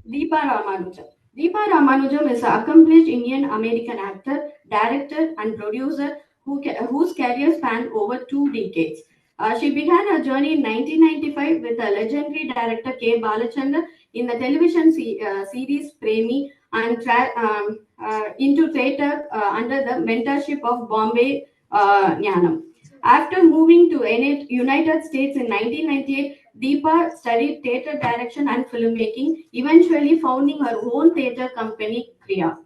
Deepa Ramanujam. Deepa Ramanujam is an accomplished Indian-American actor, director, and producer whose career spanned over 2 decades. She began her journey in 1995 with the legendary director K. Balachandran in the television series Premi and into theatre under the mentorship of Bombay Jnanam. After moving to United States in 1998, Deepa studied theatre direction and filmmaking, eventually founding her own theatre company, Kriya.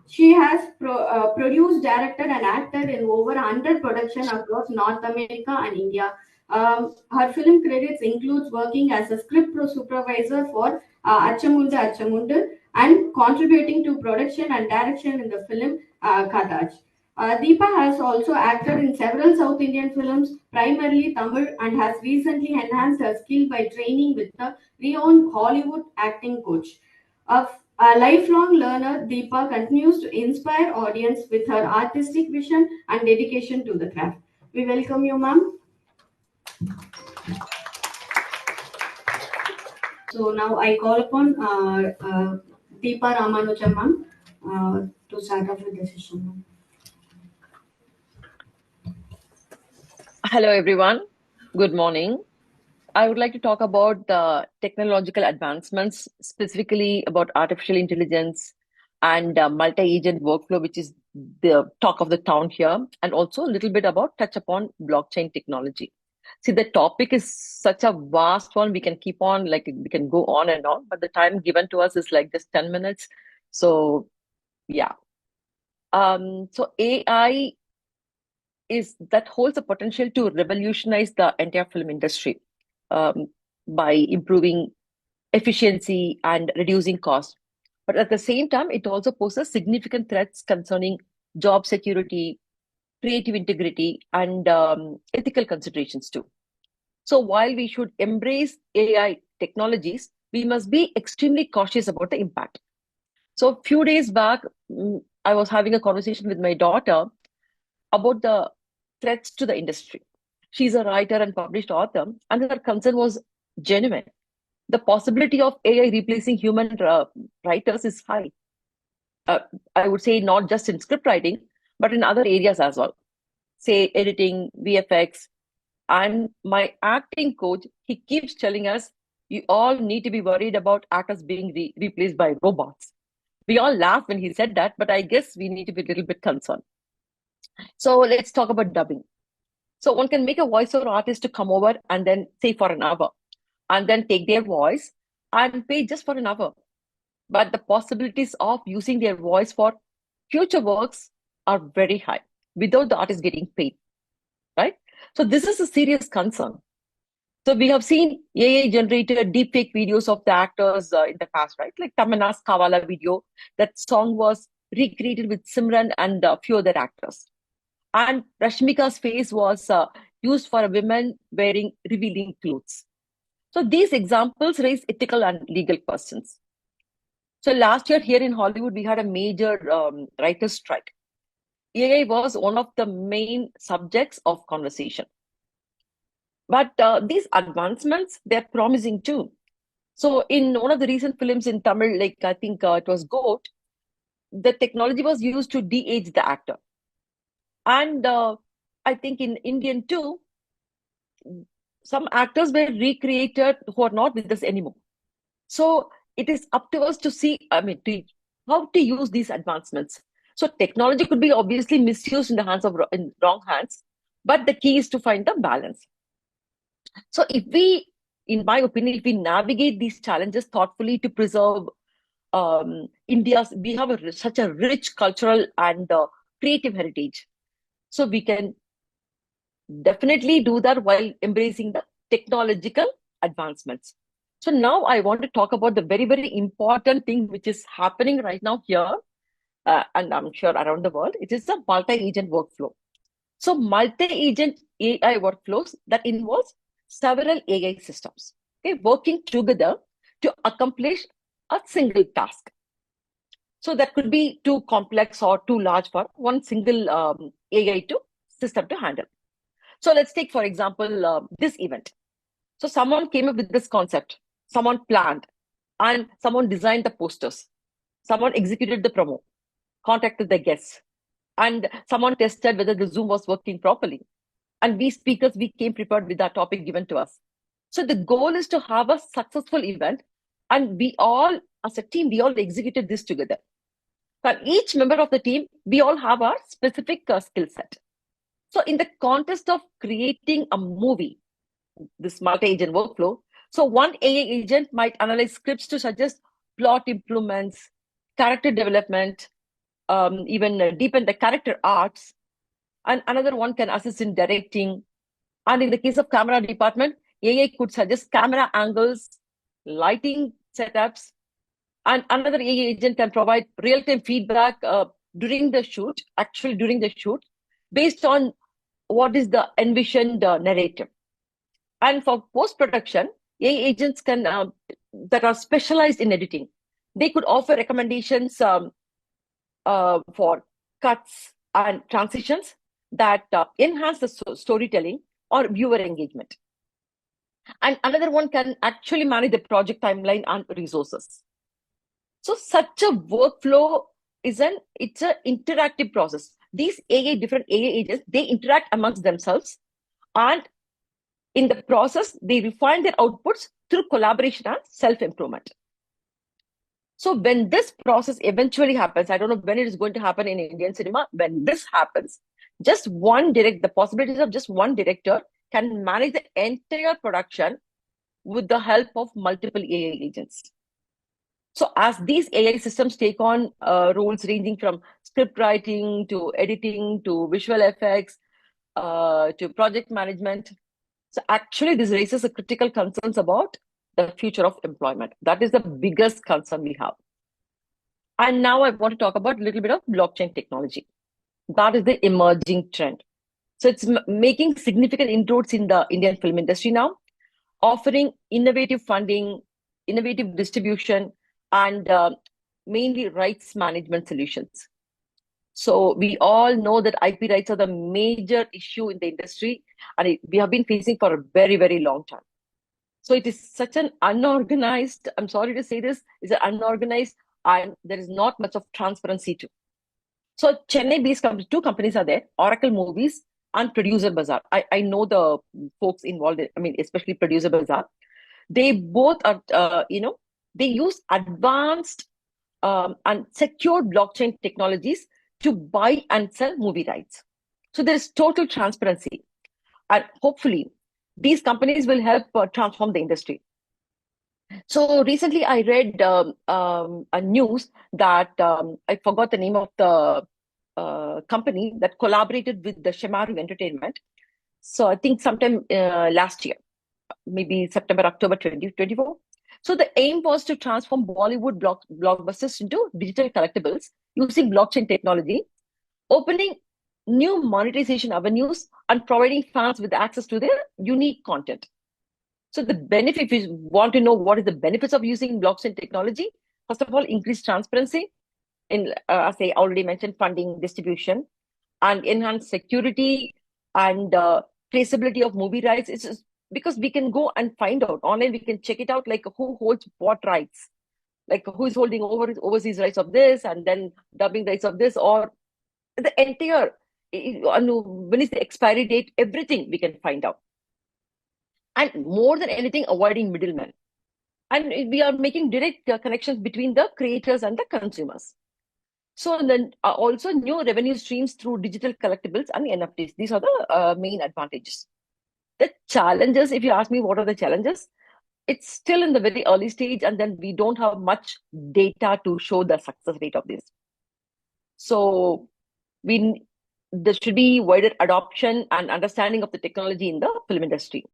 She has produced, directed, and acted in over 100 productions across North America and India. Her film credits includes working as a script supervisor for Achamundu Achamundu and contributing to production and direction in the film Kartaj. Deepa has also acted in several South Indian films, primarily Tamil, and has recently enhanced her skill by training with a renowned Hollywood acting coach. A lifelong learner, Deepa continues to inspire audience with her artistic vision and dedication to the craft. We welcome you, ma'am. So now I call upon Deepa Ramanujam, ma'am, to start off with the session, ma'am. Hello, everyone. Good morning. I would like to talk about the technological advancements, specifically about artificial intelligence and multi-agent workflow, which is the talk of the town here, and also a little bit about touch upon blockchain technology. See, the topic is such a vast one. We can keep on, like, we can go on and on, but the time given to us is like just 10 minutes. So, yeah. So AI that holds the potential to revolutionize the entire film industry by improving efficiency and reducing cost. But at the same time, it also poses significant threats concerning job security, creative integrity, and ethical considerations too. So while we should embrace AI technologies, we must be extremely cautious about the impact. So a few days back, I was having a conversation with my daughter about the threats to the industry. She's a writer and published author, and her concern was genuine. The possibility of AI replacing human writers is high. I would say not just in script writing, but in other areas as well. Say editing, VFX, and my acting coach, he keeps telling us, you all need to be worried about actors being replaced by robots. We all laugh when he said that, but I guess we need to be a little bit concerned. So let's talk about dubbing. So one can make a voiceover artist to come over and then say for an hour, and then take their voice and pay just for an hour. But the possibilities of using their voice for future works are very high without the artist getting paid, right? So this is a serious concern. So we have seen AI-generated deepfake videos of the actors in the past, right? Like Tamanna's Kavala video, that song was recreated with Simran and a few other actors. And Rashmika's face was used for a woman wearing revealing clothes. So these examples raise ethical and legal questions. So last year here in Hollywood, we had a major writer's strike. AI was one of the main subjects of conversation. But these advancements, they're promising too. So in one of the recent films in Tamil, like I think it was Goat, the technology was used to de-age the actor. And I think in Indian too, some actors were recreated who are not with us anymore. So it is up to us to see, how to use these advancements. So technology could be obviously misused in the hands of in wrong hands, but the key is to find the balance. So if we, in my opinion, if we navigate these challenges thoughtfully to preserve we have such a rich cultural and creative heritage. So we can definitely do that while embracing the technological advancements. So now I want to talk about the very, very important thing which is happening right now here, and I'm sure around the world. It is the multi-agent workflow. So multi-agent AI workflows that involves several AI systems, okay, working together to accomplish a single task. So that could be too complex or too large for one single AI system to handle. So let's take, for example, this event. So someone came up with this concept, someone planned, and someone designed the posters, someone executed the promo, contacted the guests, and someone tested whether the Zoom was working properly. And we speakers, we came prepared with that topic given to us. So the goal is to have a successful event, and we all, as a team, we all executed this together. But each member of the team, we all have our specific skill set. So in the context of creating a movie, this multi-agent workflow, so one AI agent might analyze scripts to suggest plot improvements, character development, even deepen the character arcs, and another one can assist in directing. And in the case of camera department, AI could suggest camera angles, lighting setups, and another AI agent can provide real-time feedback during the shoot, based on what is the envisioned narrative. And for post-production, AI agents can that are specialized in editing. They could offer recommendations for cuts and transitions that enhance the storytelling or viewer engagement. And another one can actually manage the project timeline and resources. So such a workflow it's an interactive process. These different AI agents, they interact amongst themselves, and in the process, they refine their outputs through collaboration and self-improvement. So when this process eventually happens, I don't know when it is going to happen in Indian cinema, when this happens, the possibilities of just one director can manage the entire production with the help of multiple AI agents. So as these AI systems take on roles ranging from script writing to editing to visual effects to project management, so actually this raises a critical concerns about the future of employment. That is the biggest concern we have. And now I want to talk about a little bit of blockchain technology. That is the emerging trend. So it's making significant inroads in the Indian film industry now, offering innovative funding, innovative distribution, and mainly rights management solutions. So we all know that IP rights are the major issue in the industry, and we have been facing for a very, very long time. So it is such an unorganized, I'm sorry to say this, it's an unorganized, and there is not much of transparency too. So Chennai-based two companies are there, Oracle Movies and Producer Bazaar. I know the folks involved, especially Producer Bazaar. They both are, they use advanced and secure blockchain technologies to buy and sell movie rights. So there is total transparency. And hopefully, these companies will help transform the industry. So recently, I read a news that I forgot the name of the company that collaborated with the Shemaru Entertainment. So I think sometime last year, maybe September, October 2024. So the aim was to transform Bollywood blockbusters into digital collectibles using blockchain technology, opening new monetization avenues and providing fans with access to their unique content. So the benefit, if you want to know what is the benefits of using blockchain technology, first of all, increased transparency in, as I already mentioned, funding, distribution, and enhanced security and traceability of movie rights. It's just because we can go and find out online, we can check it out, like who holds what rights, like who is holding overseas rights of this and then dubbing rights of this, or the entire, when is the expiry date, everything we can find out. And more than anything, avoiding middlemen. And we are making direct connections between the creators and the consumers. So then also new revenue streams through digital collectibles and NFTs. These are the main advantages. The challenges, if you ask me, what are the challenges? It's still in the very early stage, and then we don't have much data to show the success rate of this. So there should be wider adoption and understanding of the technology in the film industry.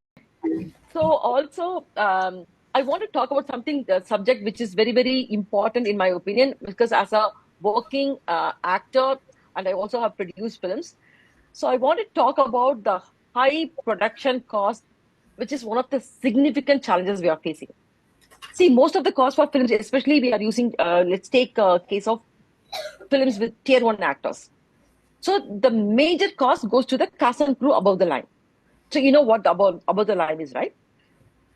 So also, I want to talk about something, the subject which is very, very important in my opinion, because as a working actor, and I also have produced films. So I want to talk about the high production cost, which is one of the significant challenges we are facing. See, most of the cost for films, especially we are using, let's take a case of films with tier 1 actors. So the major cost goes to the cast and crew above the line. So you know what above the line is, right?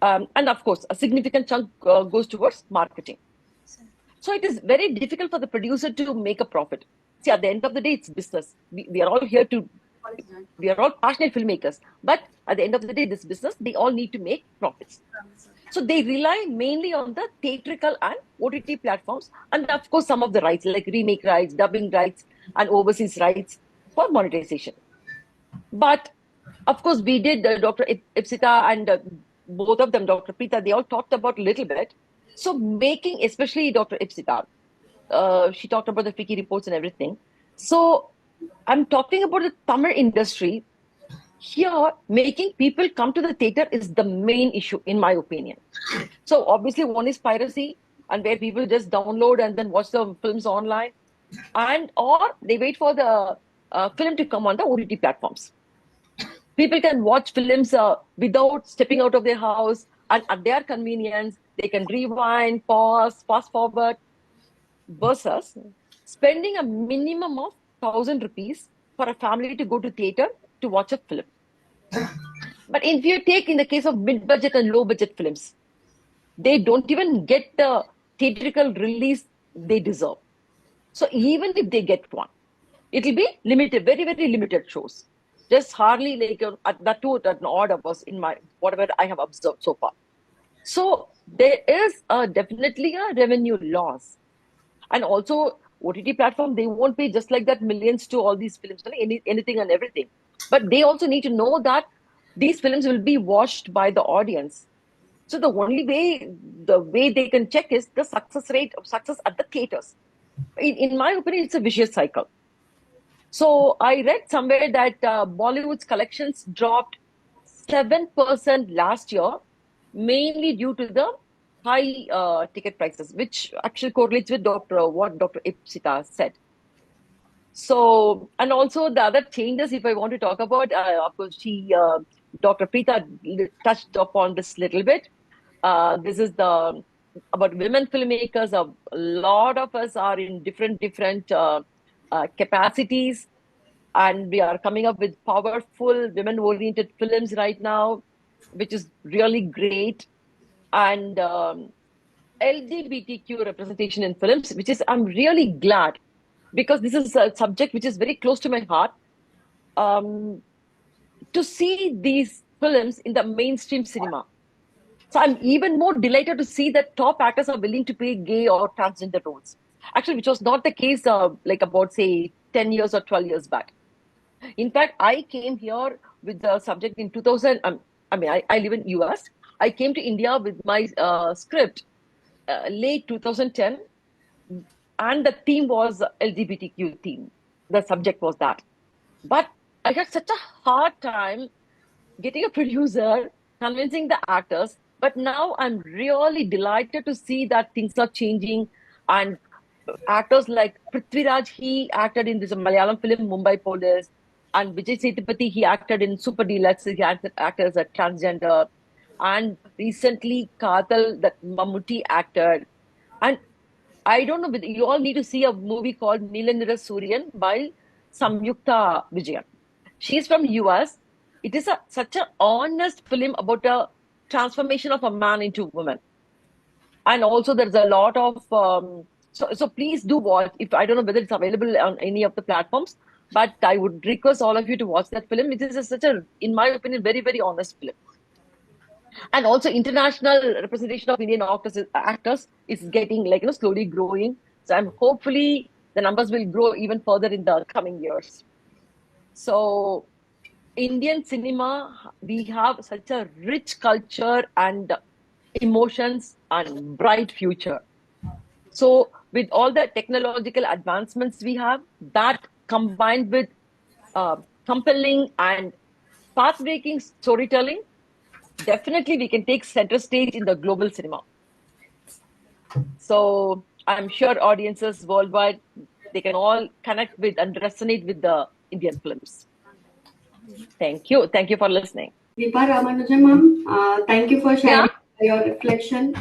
And of course, a significant chunk goes towards marketing. So it is very difficult for the producer to make a profit. See, at the end of the day, it's business. We are all here to, we are all passionate filmmakers. But at the end of the day, this business, they all need to make profits. So they rely mainly on the theatrical and OTT platforms, and of course, some of the rights like remake rights, dubbing rights, and overseas rights for monetization. But of course, we did Dr. Ipsita and both of them, Dr. Prita, they all talked about a little bit. So making, especially Dr. Ipsita, she talked about the FICCI reports and everything. So I'm talking about the Tamil industry. Here, making people come to the theater is the main issue, in my opinion. So obviously, one is piracy, and where people just download and then watch the films online, and or they wait for the film to come on the OTT platforms. People can watch films without stepping out of their house and at their convenience. They can rewind, pause, fast forward, versus spending a minimum of 1,000 rupees for a family to go to theater to watch a film. But if you take in the case of mid-budget and low-budget films, they don't even get the theatrical release they deserve. So even if they get one, it'll be limited, very, very limited shows. Just hardly like that too at an odd hours in my whatever I have observed so far. So there is definitely a revenue loss. And also OTT platform, they won't pay just like that millions to all these films, anything and everything. But they also need to know that these films will be watched by the audience. So the only way, the way they can check is the success rate of success at the theaters. In my opinion, it's a vicious cycle. So I read somewhere that Bollywood's collections dropped 7% last year, mainly due to the high ticket prices, which actually correlates with what Dr. Ipsita said. So, and also the other changes, if I want to talk about, of course, Dr. Preeta touched upon this little bit. This is about women filmmakers. A lot of us are in different capacities, and we are coming up with powerful women-oriented films right now, which is really great. And LGBTQ representation in films, which is I'm really glad, because this is a subject which is very close to my heart. To see these films in the mainstream cinema. So I'm even more delighted to see that top actors are willing to play gay or transgender roles. Actually, which was not the case like about, say, 10 years or 12 years back. In fact, I came here with the subject in 2000. I live in US. I came to India with my script late 2010, and the theme was LGBTQ theme. The subject was that. But I had such a hard time getting a producer, convincing the actors. But now I'm really delighted to see that things are changing. And actors like Prithviraj, he acted in this Malayalam film Mumbai Police. And Vijay Sethupathi, he acted in Super Deluxe. He acted as a transgender. And recently, Katal, that Mammootty acted. And I don't know, but you all need to see a movie called Nilanira Suryan by Samyukta Vijayan. She's from US. It is such an honest film about a transformation of a man into woman. And also there's a lot of so please do watch. If I don't know whether it's available on any of the platforms, but I would request all of you to watch that film. It is such a, in my opinion, very, very honest film. And also international representation of Indian actors is getting slowly growing. So I'm hopefully the numbers will grow even further in the coming years. So Indian cinema, we have such a rich culture and emotions and bright future. So with all the technological advancements we have, that combined with compelling and path-breaking storytelling, definitely we can take center stage in the global cinema. So I'm sure audiences worldwide, they can all connect with and resonate with the Indian films. Thank you. Thank you for listening. Deepa Ramanujam, ma'am, thank you for sharing your reflection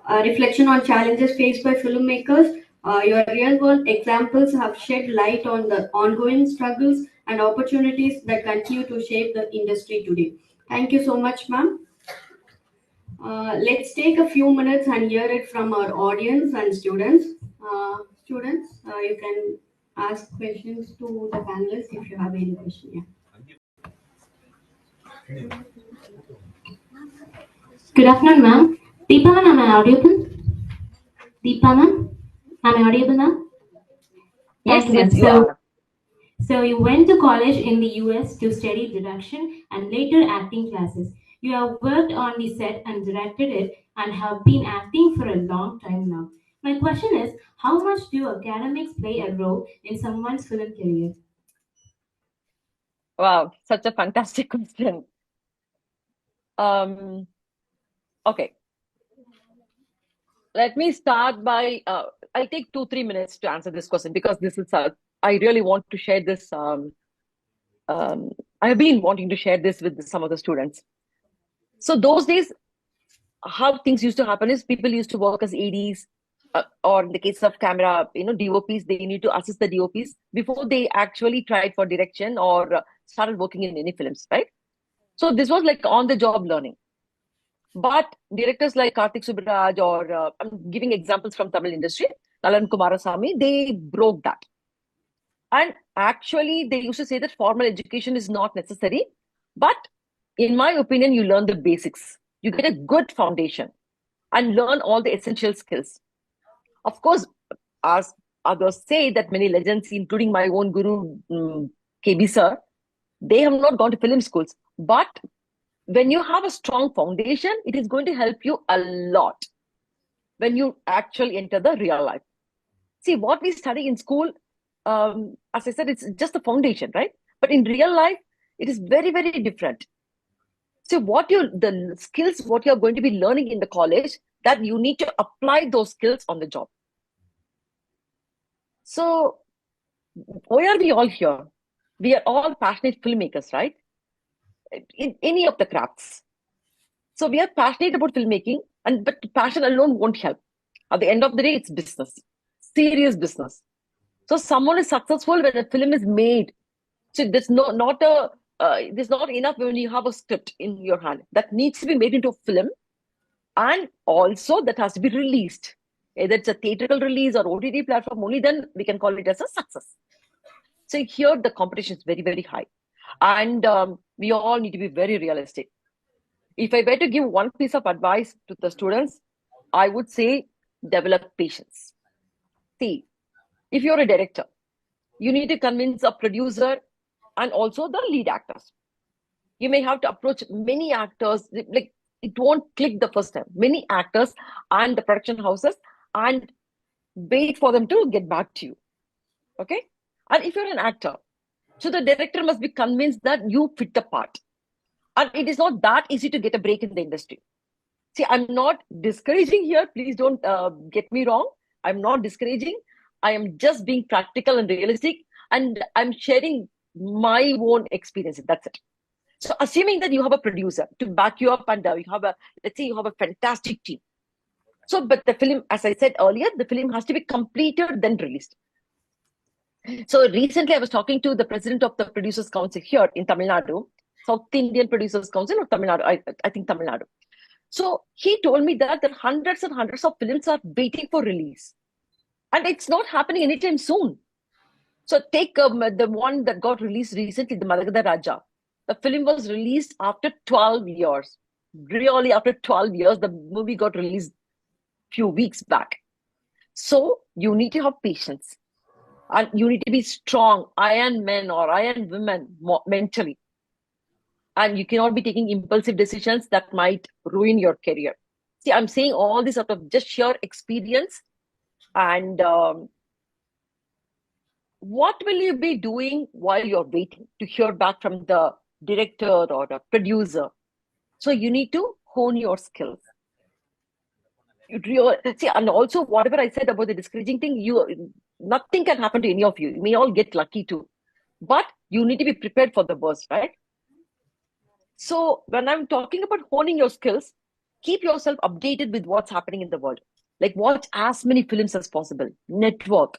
on challenges faced by filmmakers. Your real-world examples have shed light on the ongoing struggles and opportunities that continue to shape the industry today. Thank you so much, ma'am. Let's take a few minutes and hear it from our audience and students. Students, you can ask questions to the panelists if you have any question. Yeah. Good afternoon, ma'am. Deepa ma'am, am I audible? Deepa ma'am, am I audible now? Thank Yes, you, ma'am. yes, you are. So you went to college in the US to study direction and later acting classes. You have worked on the set and directed it and have been acting for a long time now. My question is, how much do academics play a role in someone's film career? Wow, such a fantastic question. Um, okay, let me start by, I'll take 2, 3 minutes to answer this question because this is, I really want to share this. Um, I have been wanting to share this with some of the students. So those days, how things used to happen is people used to work as ADs, or in the case of camera, DOPs, they need to assist the DOPs before they actually tried for direction or started working in any films, right? So this was like on the job learning. But directors like Kartik Subbaraj or I'm giving examples from Tamil industry, Nalan Kumarasamy, they broke that. And actually, they used to say that formal education is not necessary. But in my opinion, you learn the basics. You get a good foundation and learn all the essential skills. Of course, as others say, that many legends, including my own guru, KB sir, they have not gone to film schools. But when you have a strong foundation, it is going to help you a lot when you actually enter the real life. See, what we study in school, as I said, it's just the foundation, right? But in real life, it is very, very different. So the skills, what you're going to be learning in the college, that you need to apply those skills on the job. So why are we all here? We are all passionate filmmakers, right? In any of the crafts. So we are passionate about filmmaking, but passion alone won't help. At the end of the day, it's business, serious business. So someone is successful when a film is made. So there's not enough when you have a script in your hand that needs to be made into a film, and also that has to be released. Either it's a theatrical release or OTT platform, only then we can call it as a success. So here the competition is very, very high. And we all need to be very realistic. If I were to give one piece of advice to the students, I would say develop patience. See, if you're a director, you need to convince a producer and also the lead actors. You may have to approach many actors, like it won't click the first time. Many actors and the production houses, and wait for them to get back to you. Okay? And if you're an actor, so the director must be convinced that you fit the part. And it is not that easy to get a break in the industry. See, I'm not discouraging here. Please don't get me wrong. I'm not discouraging. I am just being practical and realistic, and I'm sharing my own experiences. That's it. So, assuming that you have a producer to back you up, and let's say you have a fantastic team. So, but the film, as I said earlier, the film has to be completed, then released. So, recently I was talking to the president of the Producers Council here in Tamil Nadu, South Indian Producers Council or Tamil Nadu, I think Tamil Nadu. So he told me that hundreds and hundreds of films are waiting for release. And it's not happening anytime soon. So take the one that got released recently, the Madagada Raja. The film was released after 12 years. Really, after 12 years, the movie got released few weeks back. So you need to have patience. And you need to be strong, iron men or iron women mentally. And you cannot be taking impulsive decisions that might ruin your career. See, I'm saying all this out of just sheer experience. And what will you be doing while you're waiting to hear back from the director or the producer? So you need to hone your skills. See, and also whatever I said about the discouraging thing, nothing can happen to any of you. You may all get lucky too, but you need to be prepared for the worst, right? So when I'm talking about honing your skills, keep yourself updated with what's happening in the world. Like watch as many films as possible, network,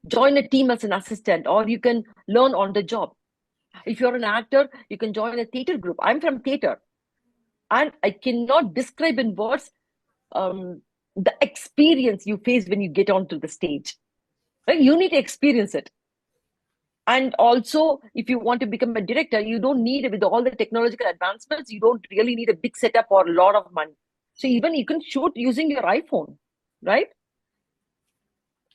join a team as an assistant, or you can learn on the job. If you're an actor, you can join a theater group. I'm from theater. And I cannot describe in words the experience you face when you get onto the stage. Right? You need to experience it. And also, if you want to become a director, you don't need, with all the technological advancements, you don't really need a big setup or a lot of money. So even you can shoot using your iPhone, right?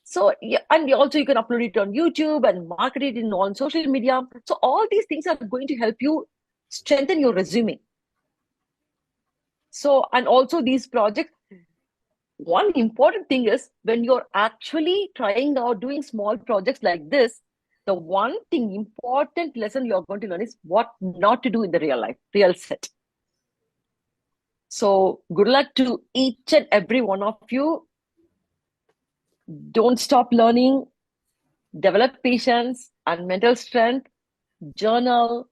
So, yeah, and also you can upload it on YouTube and market it on social media. So all these things are going to help you strengthen your resume. So, and also these projects, one important thing is when you're actually trying out doing small projects like this, the one thing important lesson you're going to learn is what not to do in the real life, real set. So good luck to each and every one of you. Don't stop learning, develop patience and mental strength, journal,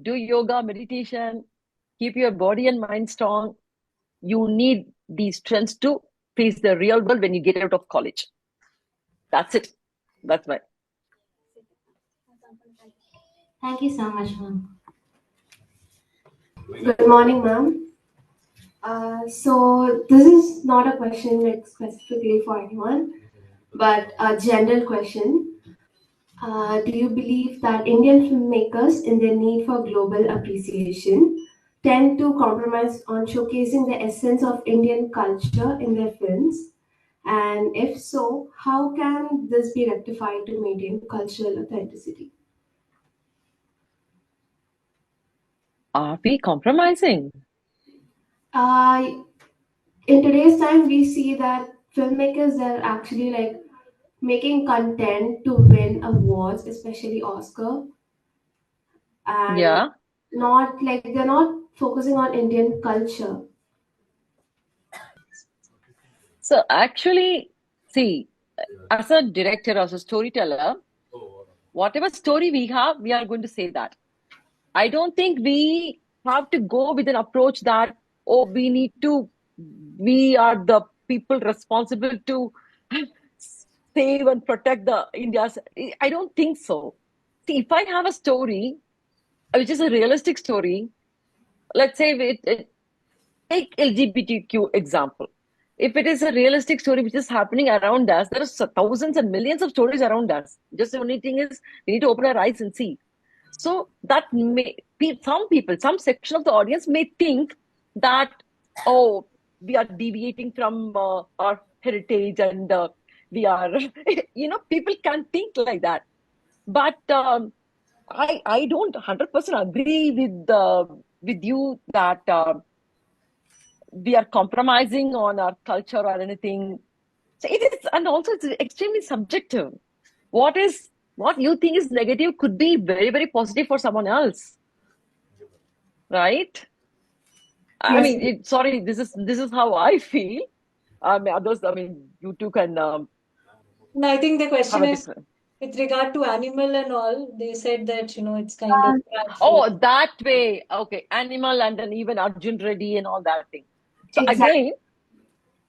do yoga, meditation, keep your body and mind strong. You need these strengths to face the real world when you get out of college. That's it. That's my. Thank you so much, ma'am. Good morning, ma'am. So this is not a question like specifically for anyone, but a general question. Do you believe that Indian filmmakers, in their need for global appreciation, tend to compromise on showcasing the essence of Indian culture in their films? And if so, how can this be rectified to maintain cultural authenticity? Are we compromising? Uh, in today's time, we see that filmmakers are actually like making content to win awards, especially Oscar, and Yeah. not like they're not focusing on Indian culture. So actually, see, as a director, as a storyteller, whatever story we have, we are going to say that. I don't think we have to go with an approach that, oh, we are the people responsible to save and protect the India's. I don't think so. See, if I have a story, which is a realistic story, let's say take LGBTQ example. If it is a realistic story which is happening around us, there are thousands and millions of stories around us. Just the only thing is we need to open our eyes and see. So that may be some people, some section of the audience may think that, oh, we are deviating from our heritage and we are, people can think like that. But I don't 100% agree with you that we are compromising on our culture or anything. So it is, and also it's extremely subjective. What you think is negative could be very, very positive for someone else, right? I Yes. mean, sorry, this is how I feel. Others, I mean, you two can No, I think the have question a is different. with regard to animal and all, they said that, it's kind of free. Oh, that way. Okay, animal and then even Arjun Reddy and all that thing. So Exactly. again,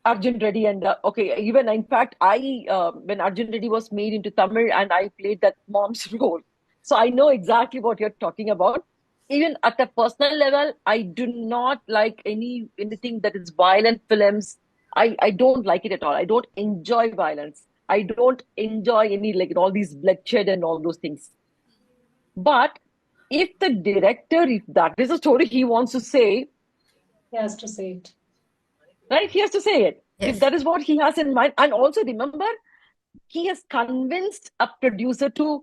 Arjun Reddy and okay, even in fact, I when Arjun Reddy was made into Tamil and I played that mom's role, so I know exactly what you're talking about. Even at a personal level, I do not like anything that is violent films. I don't like it at all. I don't enjoy violence. I don't enjoy any like all these bloodshed and all those things. But if the director, if that is a story he wants to say, He has to say it. right, he has to say it. If Yes. that is what he has in mind, and also remember, he has convinced a producer to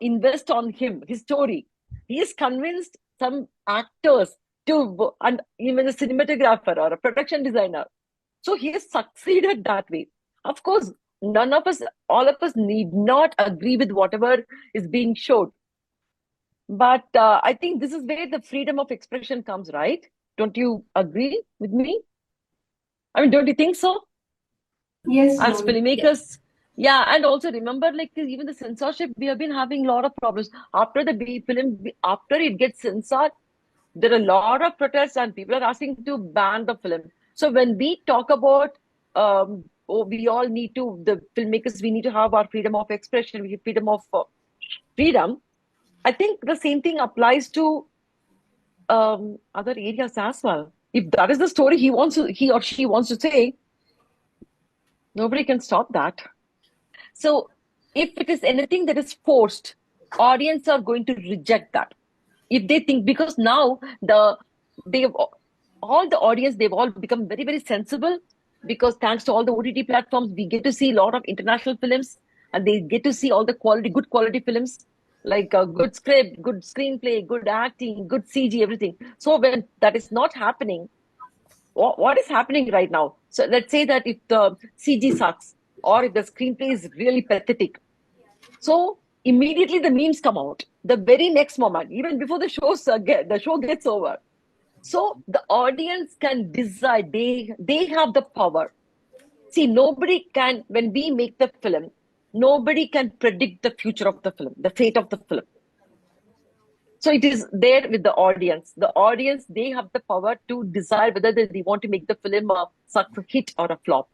invest on him, his story. He has convinced some actors to, and even a cinematographer or a production designer. So he has succeeded that way. Of course, none of us, all of us need not agree with whatever is being showed. But I think this is where the freedom of expression comes, right? Don't you agree with me? I mean, don't you think so? Yes, As ma'am. filmmakers, yeah, and also remember, like even the censorship, we have been having a lot of problems after the B film. After it gets censored, there are a lot of protests, and people are asking to ban the film. So when we talk about, oh, we all need to, the filmmakers, we need to have our freedom of expression, we have freedom of freedom. I think the same thing applies to other areas as well. if that is the story he or she wants to say, nobody can stop that. So if it is anything that is forced, audience are going to reject that. If they think, because now all the audience, they've all become very, very sensible, because thanks to all the OTT platforms, we get to see a lot of international films, and they get to see all the good quality films, like a good script, good screenplay, good acting, good CG, everything. So when that is not happening, what is happening right now? So let's say that if the CG sucks, or if the screenplay is really pathetic, so immediately the memes come out the very next moment, even before the show gets over. So the audience can decide. They have the power. See, nobody can, when we make the film, nobody can predict the future of the film, the fate of the film. So it is there with the audience. The audience, they have the power to decide whether they want to make the film a hit or a flop.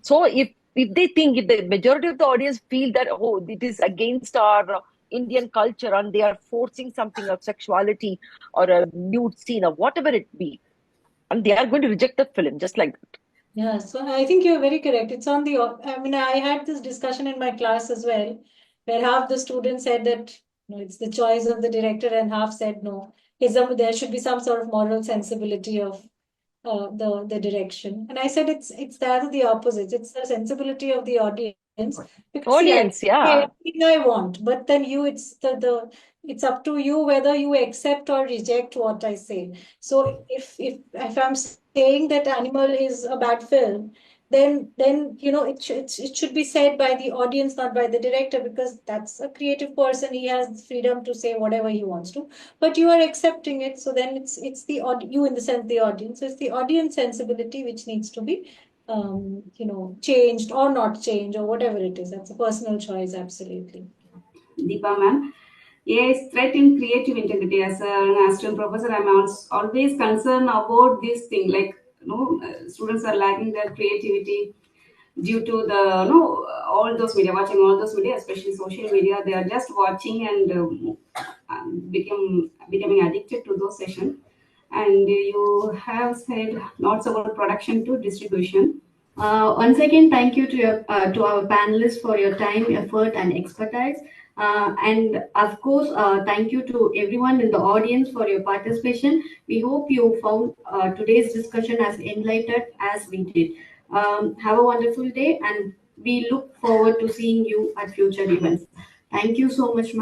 So if they think, if the majority of the audience feel that, oh, it is against our Indian culture, and they are forcing something of sexuality or a nude scene or whatever it be, and they are going to reject the film just like that. Yeah, so I think you're very correct. It's on the, I mean, I had this discussion in my class as well, where half the students said that, it's the choice of the director, and half said no. There should be some sort of moral sensibility of the direction. And I said it's the opposite. It's the sensibility of the audience. Because see, I Audience, yeah. say everything I want, but then it's up to you whether you accept or reject what I say. So if I'm saying that Animal is a bad film, then it should be said by the audience, not by the director, because that's a creative person. He has freedom to say whatever he wants to, but you are accepting it. So then it's you, in the sense the audience. So it's the audience sensibility which needs to be changed or not changed, or whatever it is. That's a personal choice, absolutely. Deepa ma'am, AI's threat in creative integrity. As an Aslam professor, I'm always concerned about this thing. Like, students are lacking their creativity due to the all those media, watching all those media, especially social media. They are just watching and becoming addicted to those sessions. And you have said lots about production to distribution. Once again, thank you to our panelists for your time, effort, and expertise. And of course, thank you to everyone in the audience for your participation. We hope you found today's discussion as enlightened as we did. Have a wonderful day, and we look forward to seeing you at future events. Thank you so much, ma'am.